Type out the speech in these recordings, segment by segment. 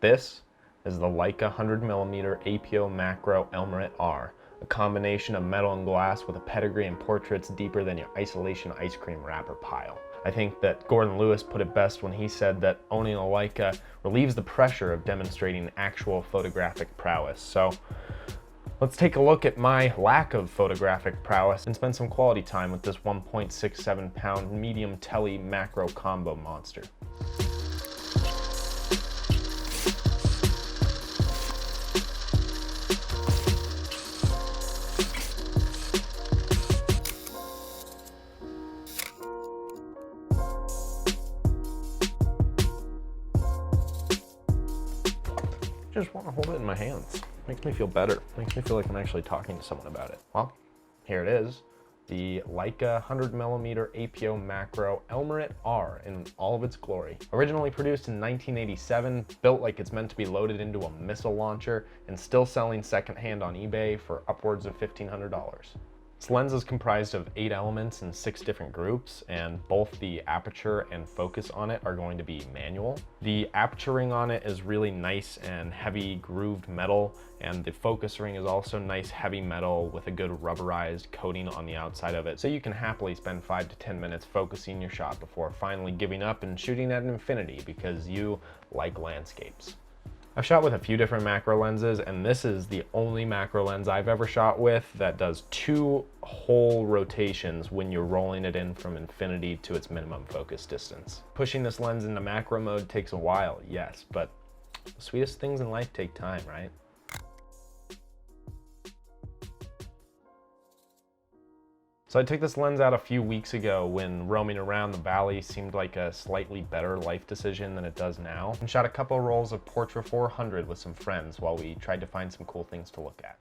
This is the Leica 100mm APO Macro Elmarit-R, a combination of metal and glass with a pedigree and portraits deeper than your isolation ice cream wrapper pile. I think that Gordon Lewis put it best when he said that owning a Leica relieves the pressure of demonstrating actual photographic prowess. So let's take a look at my lack of photographic prowess and spend some quality time with this 1.67 pound medium-tele macro combo monster. Just want to hold it in my hands. Makes me feel better. Makes me feel like I'm actually talking to someone about it. Well, here it is. The Leica 100mm APO Macro Elmarit-R in all of its glory. Originally produced in 1987, built like it's meant to be loaded into a missile launcher, and still selling secondhand on eBay for upwards of $1,500. This lens is comprised of 8 elements in 6 different groups, and both the aperture and focus on it are going to be manual. The aperture ring on it is really nice and heavy grooved metal, and the focus ring is also nice heavy metal with a good rubberized coating on the outside of it, so you can happily spend 5 to 10 minutes focusing your shot before finally giving up and shooting at infinity because you like landscapes. I've shot with a few different macro lenses, and this is the only macro lens I've ever shot with that does 2 whole rotations when you're rolling it in from infinity to its minimum focus distance. Pushing this lens into macro mode takes a while, yes, but the sweetest things in life take time, right? So I took this lens out a few weeks ago when roaming around the valley seemed like a slightly better life decision than it does now, and shot a couple rolls of Portra 400 with some friends while we tried to find some cool things to look at.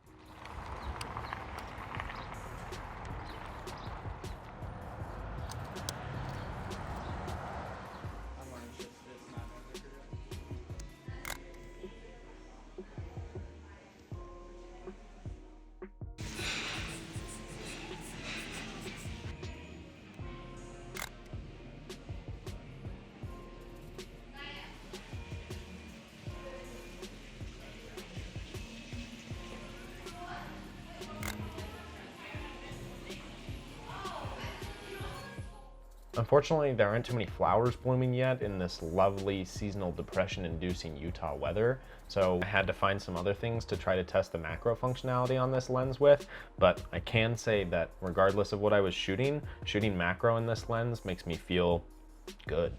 Unfortunately, there aren't too many flowers blooming yet in this lovely seasonal depression-inducing Utah weather, so I had to find some other things to try to test the macro functionality on this lens with, but I can say that regardless of what I was shooting macro in this lens makes me feel good.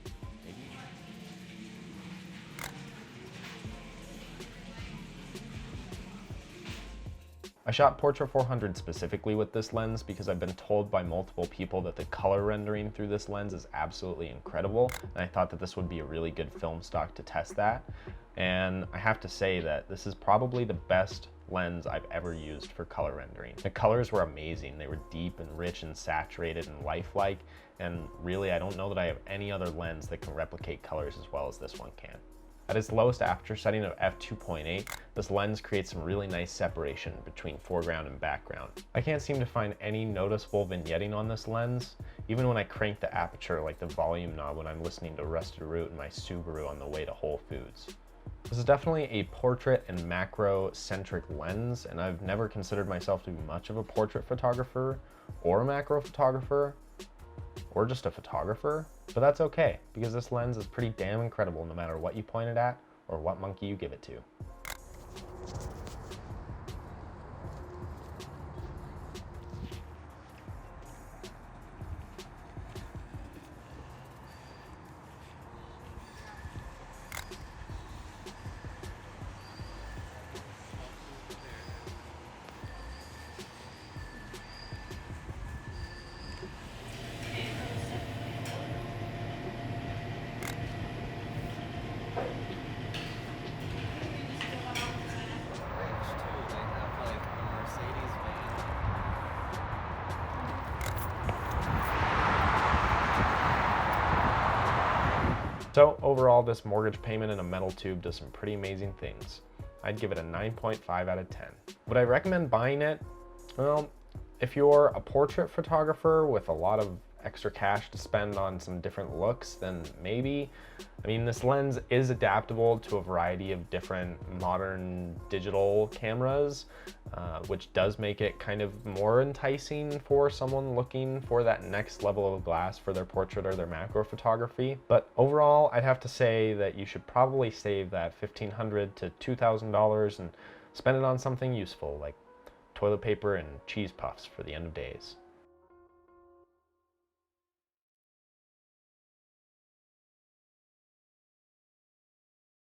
I shot Portra 400 specifically with this lens because I've been told by multiple people that the color rendering through this lens is absolutely incredible, and I thought that this would be a really good film stock to test that. And I have to say that this is probably the best lens I've ever used for color rendering. The colors were amazing. They were deep and rich and saturated and lifelike, and really I don't know that I have any other lens that can replicate colors as well as this one can. At its lowest aperture setting of f2.8, this lens creates some really nice separation between foreground and background. I can't seem to find any noticeable vignetting on this lens, even when I crank the aperture like the volume knob when I'm listening to Rusted Root in my Subaru on the way to Whole Foods. This is definitely a portrait and macro-centric lens, and I've never considered myself to be much of a portrait photographer or a macro photographer, or just a photographer, but that's okay, because this lens is pretty damn incredible no matter what you point it at or what monkey you give it to. So overall, this mortgage payment in a metal tube does some pretty amazing things. I'd give it a 9.5 out of 10. Would I recommend buying it? Well, if you're a portrait photographer with a lot of extra cash to spend on some different looks, then maybe. I mean, this lens is adaptable to a variety of different modern digital cameras, which does make it kind of more enticing for someone looking for that next level of glass for their portrait or their macro photography. But overall, I'd have to say that you should probably save that $1,500 to $2,000 and spend it on something useful like toilet paper and cheese puffs for the end of days.